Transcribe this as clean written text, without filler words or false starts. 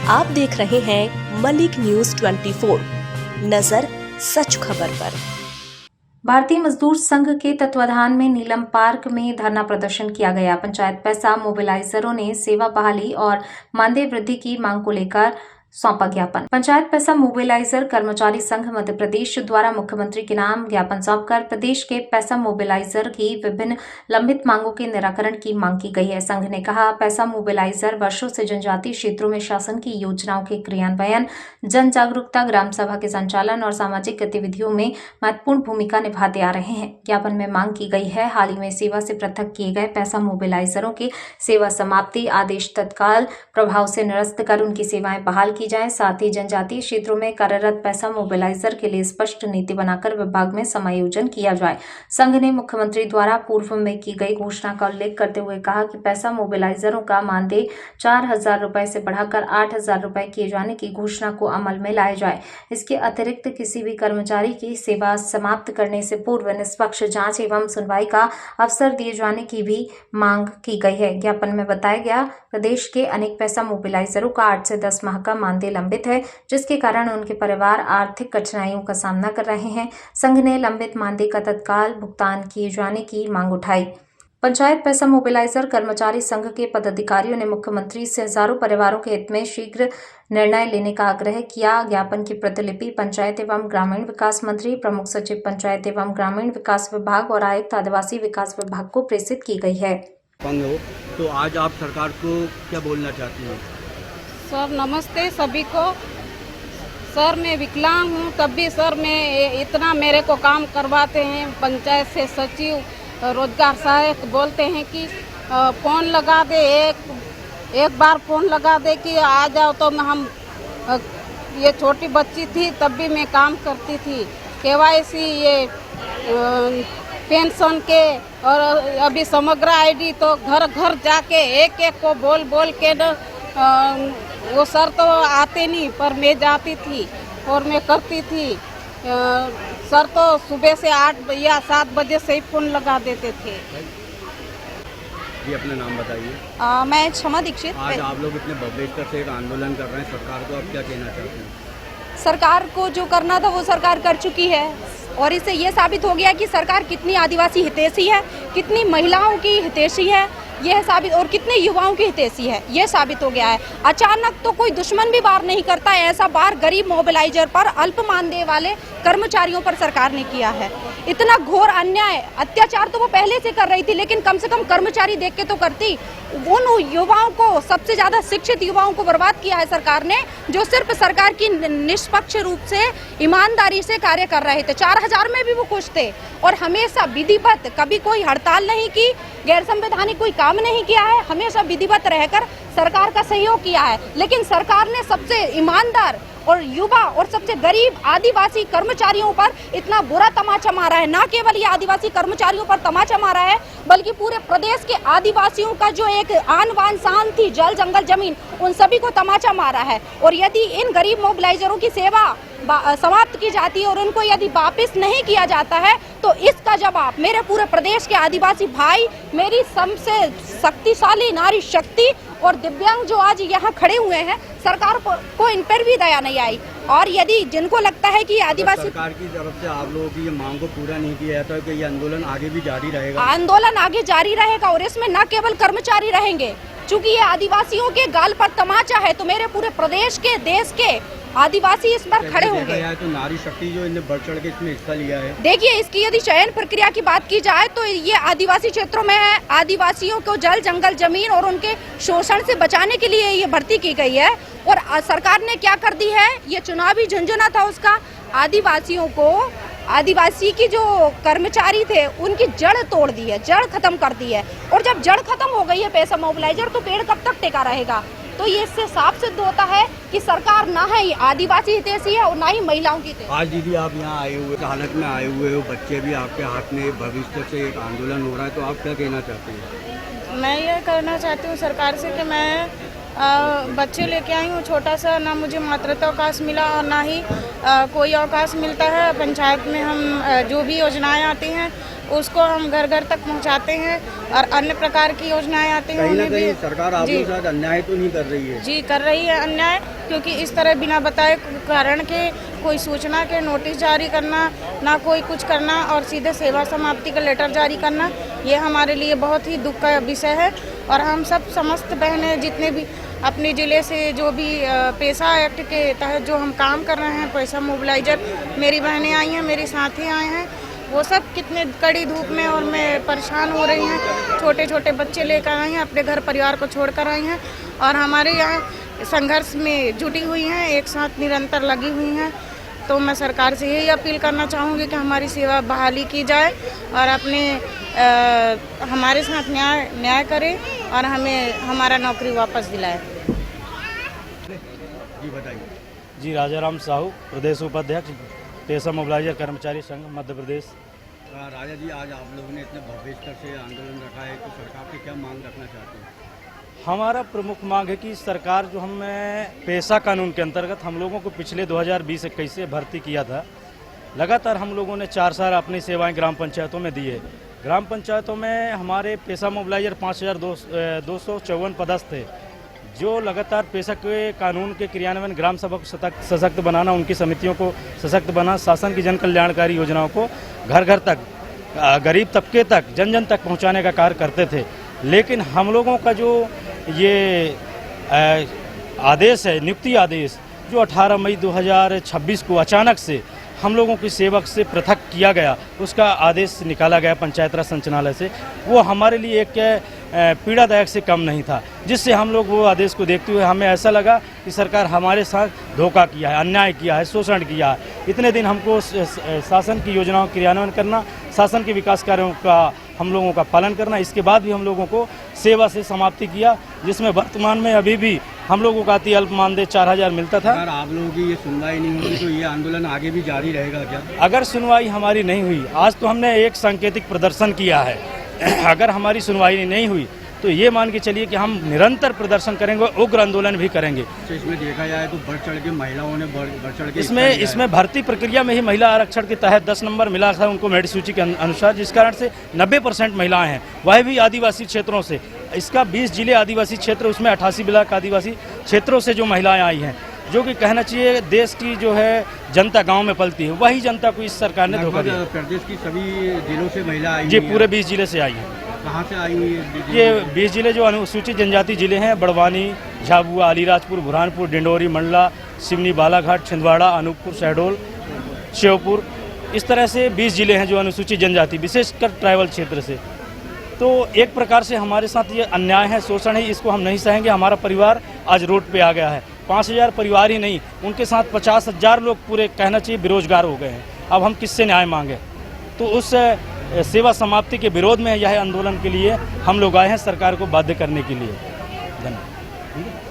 आप देख रहे हैं मलिक न्यूज 24, नजर सच खबर पर। भारतीय मजदूर संघ के तत्वाधान में नीलम पार्क में धरना प्रदर्शन किया गया। पंचायत पैसा मोबिलाइजरों ने सेवा बहाली और मानदेय वृद्धि की मांग को लेकर सौंपा ज्ञापन। पंचायत पैसा मोबिलाइजर कर्मचारी संघ मध्य प्रदेश द्वारा मुख्यमंत्री के नाम ज्ञापन सौंपकर प्रदेश के पैसा मोबिलाइजर की विभिन्न लंबित मांगों के निराकरण की मांग की गई है। संघ ने कहा, पैसा मोबिलाइजर वर्षों से जनजातीय क्षेत्रों में शासन की योजनाओं के क्रियान्वयन, जन जागरूकता, ग्राम सभा के संचालन और सामाजिक गतिविधियों में महत्वपूर्ण भूमिका निभाते आ रहे हैं। ज्ञापन में मांग की गई है, हाल ही में सेवा से पृथक किए गए पैसा मोबिलाइजरों की सेवा समाप्ति आदेश तत्काल प्रभाव से निरस्त कर उनकी सेवाएं बहाल की जाए। साथ ही जनजातीय क्षेत्रों में कार्यरत पैसा मोबिलाइजर के लिए स्पष्ट नीति बनाकर विभाग में समायोजन किया जाए। संघ ने मुख्यमंत्री द्वारा पूर्व में की गई घोषणा का उल्लेख करते हुए कहा कि पैसा मोबिलाइजरों का मानदेय 4,000 रुपए से बढ़ाकर 8,000 रुपए किए जाने की घोषणा को अमल में लाया जाए। इसके अतिरिक्त किसी भी कर्मचारी की सेवा समाप्त करने से पूर्व निष्पक्ष जांच एवं सुनवाई का अवसर दिए जाने की भी मांग की गई है। ज्ञापन में बताया गया, प्रदेश के अनेक पैसा मोबिलाइजरों का 8 से 10 माह का मानदेय लंबित है, जिसके कारण उनके परिवार आर्थिक कठिनाइयों का सामना कर रहे हैं। संघ ने लंबित मानदेय का तत्काल भुगतान किए जाने की मांग उठाई। पंचायत पैसा मोबिलाइजर कर्मचारी संघ के पदाधिकारियों ने मुख्यमंत्री से हजारों परिवारों के हित में शीघ्र निर्णय लेने का आग्रह किया। ज्ञापन की प्रतिलिपि पंचायत एवं ग्रामीण विकास मंत्री, प्रमुख सचिव पंचायत एवं ग्रामीण विकास विभाग और आयुक्त आदिवासी विकास विभाग को प्रेषित की गई है। तो आज आप सरकार को क्या बोलना चाहती हैं? सर नमस्ते सभी को। सर मैं विकलांग हूँ, तब भी सर मैं इतना मेरे को काम करवाते हैं। पंचायत से सचिव, रोजगार सहायक बोलते हैं कि फ़ोन लगा दे, एक बार फ़ोन लगा दे कि आ जाओ। तो हम ये छोटी बच्ची थी तब भी मैं काम करती थी। KYC, ये पेंशन के और अभी समग्र ID, तो घर घर जाके एक एक को बोल बोल के वो सर तो आते नहीं, पर मैं जाती थी और मैं करती थी। सर तो सुबह से 8 या 7 बजे से ही फ़ोन लगा देते थे। जी अपना नाम बताइए। मैं क्षमा दीक्षित। आज आप लोग इतने भव्यता से एक आंदोलन कर रहे हैं, सरकार को आप क्या कहना चाहते हैं? सरकार को जो करना था वो सरकार कर चुकी है और इससे ये साबित हो गया कि सरकार कितनी आदिवासी हितैषी है, कितनी महिलाओं की हितैषी है, यह साबित, और कितने युवाओं की हितैषी है, ये साबित हो गया है। अचानक तो कोई दुश्मन भी वार नहीं करता, ऐसा वार गरीब मोबिलाइजर पर, अल्प मानदेय वाले कर्मचारियों पर सरकार ने किया है। इतना घोर अन्याय, अत्याचार तो वो पहले से कर रही थी, लेकिन कम से कम कर्मचारी देख के तो करती। उन युवाओं को, सबसे ज्यादा शिक्षित युवाओं को बर्बाद किया है सरकार ने, जो सिर्फ सरकार की निष्पक्ष रूप से ईमानदारी से कार्य कर रहे थे। 4,000 में भी वो खुश थे और हमेशा विधिवत, कभी कोई हड़ताल नहीं की, गैर संवैधानिक कोई काम नहीं किया है, हमेशा विधिवत रहकर सरकार का सहयोग किया है। लेकिन सरकार ने सबसे ईमानदार और युवा और सबसे गरीब आदिवासी कर्मचारियों पर इतना बुरा तमाचा मारा है। ना केवल ये आदिवासी कर्मचारियों पर तमाचा मारा है, बल्कि पूरे प्रदेश के आदिवासियों का जो एक आन बान शान थी, जल जंगल जमीन, उन सभी को तमाचा मारा है। और यदि इन गरीब मोबिलाइजरों की सेवा समाप्त की जाती है और उनको यदि वापस नहीं किया जाता है, तो इसका जवाब मेरे पूरे प्रदेश के आदिवासी भाई, मेरी सबसे शक्तिशाली नारी शक्ति और दिव्यांग जो आज यहाँ खड़े हुए हैं, सरकार को इन पर भी दया नहीं आई। और यदि जिनको लगता है कि आदिवासी सरकार की तरफ से आप लोगों की ये मांग को पूरा नहीं किया जाता, कि ये आंदोलन आगे भी जारी रहेगा? आंदोलन आगे जारी रहेगा और इसमें न केवल कर्मचारी रहेंगे, चूंकि ये आदिवासियों के गाल पर तमाचा है, तो मेरे पूरे प्रदेश के, देश के आदिवासी इस पर खड़े होंगे। तो नारी शक्ति जो इन्हें बढ़ चढ़ के इसमें हिस्सा लिया है। देखिए, इसकी यदि चयन प्रक्रिया की बात की जाए तो ये आदिवासी क्षेत्रों में है। आदिवासियों को जल जंगल जमीन और उनके शोषण से बचाने के लिए ये भर्ती की गई है। और सरकार ने क्या कर दी है, ये चुनावी झुंझुना था उसका, आदिवासियों को, आदिवासी की जो कर्मचारी थे उनकी जड़ तोड़ दी है, जड़ खत्म कर दी है। और जब जड़ खत्म हो गई है पैसा मोबिलाइजर, तो पेड़ कब तक टेका रहेगा? तो ये इससे साफ सिद्ध होता है कि सरकार ना है आदिवासी हितैषी है और ना ही महिलाओं की हितैषी। आज दीदी आप यहाँ आए हुए, हालत में आए हुए हो, बच्चे भी आपके हाथ में, भविष्य से एक आंदोलन हो रहा है, तो आप क्या कहना चाहते हैं? मैं ये कहना चाहती हूँ सरकार से कि मैं बच्चे लेके आई हूँ छोटा सा, ना मुझे मातृत्व अवकाश मिला और ना ही कोई अवकाश मिलता है। पंचायत में हम जो भी योजनाएं आती हैं उसको हम घर घर तक पहुंचाते हैं और अन्य प्रकार की योजनाएं आती हैं कहीं ना उन्हें कहीं भी सरकार आप लोगों के साथ अन्याय तो नहीं कर रही है? जी कर रही है अन्याय, क्योंकि इस तरह बिना बताए कारण के कोई सूचना के नोटिस जारी करना, ना कोई कुछ करना और सीधे सेवा समाप्ति का लेटर जारी करना, ये हमारे लिए बहुत ही दुख का विषय है। और हम सब समस्त बहनें जितने भी अपने ज़िले से जो भी पैसा एक्ट के तहत जो हम काम कर रहे हैं, पैसा मोबिलाइजर, मेरी बहनें आई हैं, मेरे साथी आए हैं, वो सब कितने कड़ी धूप में और मैं परेशान हो रही हैं। छोटे छोटे बच्चे लेकर आई हैं, अपने घर परिवार को छोड़कर आई हैं और हमारे यहाँ संघर्ष में जुटी हुई हैं, एक साथ निरंतर लगी हुई हैं। तो मैं सरकार से यही अपील करना चाहूँगी कि हमारी सेवा बहाली की जाए और अपने हमारे साथ न्याय करे और हमें हमारा नौकरी वापस दिलाए। जी बताइए। जी, राजाराम साहू, प्रदेश उपाध्यक्ष, पैसा मोबिलाइजर कर्मचारी संघ मध्य प्रदेश। राजा जी, आज आप लोगों ने इतने भव्य स्तर से आंदोलन रखा है, तो सरकार से क्या मांग रखना चाहते हैं? हमारा प्रमुख मांग है कि सरकार जो हमें पैसा कानून के अंतर्गत हम लोगों को पिछले 2020-21 से भर्ती किया था, लगातार हम लोगों ने 4 साल अपनी सेवाएं ग्राम पंचायतों में दी है। ग्राम पंचायतों में हमारे पैसा मोबिलाइजर 5254 पदस्थ थे, जो लगातार पैसा के कानून के क्रियान्वयन, ग्राम सभा को सशक्त बनाना, उनकी समितियों को सशक्त बनाना, शासन की जन कल्याणकारी योजनाओं को घर घर तक, गरीब तबके तक, जन जन तक पहुंचाने का कार्य करते थे। लेकिन हम लोगों का जो ये आदेश है, नियुक्ति आदेश, जो 18 मई 2026 को अचानक से हम लोगों की सेवक से पृथक किया गया, उसका आदेश निकाला गया पंचायत राज संचालनालय से, वो हमारे लिए एक पीड़ादायक से कम नहीं था, जिससे हम लोग वो आदेश को देखते हुए हमें ऐसा लगा कि सरकार हमारे साथ धोखा किया है, अन्याय किया है, शोषण किया है। इतने दिन हमको शासन की योजनाओं का क्रियान्वयन करना, शासन के विकास कार्यों का हम लोगों का पालन करना, इसके बाद भी हम लोगों को सेवा से समाप्ति किया, जिसमें वर्तमान में अभी भी हम लोगों का अति अल्प मानदेय 4000 मिलता था। अगर आप लोगों की ये सुनवाई नहीं होगी तो ये आंदोलन आगे भी जारी रहेगा क्या? अगर सुनवाई हमारी नहीं हुई, आज तो हमने एक सांकेतिक प्रदर्शन किया है, अगर हमारी सुनवाई नहीं हुई तो ये मान के चलिए कि हम निरंतर प्रदर्शन करेंगे, उग्र आंदोलन भी करेंगे। तो इसमें देखा जाए तो बढ़ चढ़ के महिलाओं ने बढ़ चढ़ के इसमें भर्ती प्रक्रिया में ही महिला आरक्षण के तहत 10 नंबर मिला था उनको मेरिट सूची के अनुसार, जिस कारण से 90% महिलाएं हैं, वह भी आदिवासी क्षेत्रों से। इसका 20 जिले आदिवासी क्षेत्र, उसमें 88 ब्लॉक आदिवासी क्षेत्रों से जो महिलाएं आई हैं, जो कि कहना चाहिए देश की जो है जनता गांव में पलती है, वही जनता को इस सरकार ने धोखा दिया। प्रदेश की सभी जिलों से महिला आई जी, पूरे 20 जिले से आई है। कहाँ से आई हुई है? ये 20 जिले जो अनुसूचित जनजाति जिले हैं, बड़वानी, झाबुआ, अलीराजपुर, बुरहानपुर, डिंडोरी, मंडला, सिवनी, बालाघाट, छिंदवाड़ा, अनूपपुर, शहडोल, श्योपुर, इस तरह से 20 जिले हैं जो अनुसूचित जनजाति, विशेषकर ट्राइबल क्षेत्र से। तो एक प्रकार से हमारे साथ ये अन्याय है, शोषण है, इसको हम नहीं सहेंगे। हमारा परिवार आज रोड पे आ गया है। 5000 परिवार ही नहीं, उनके साथ 50,000 लोग पूरे कहना चाहिए बेरोजगार हो गए हैं। अब हम किससे न्याय मांगे? तो उस सेवा समाप्ति के विरोध में यह आंदोलन के लिए हम लोग आए हैं, सरकार को बाध्य करने के लिए। धन्यवाद।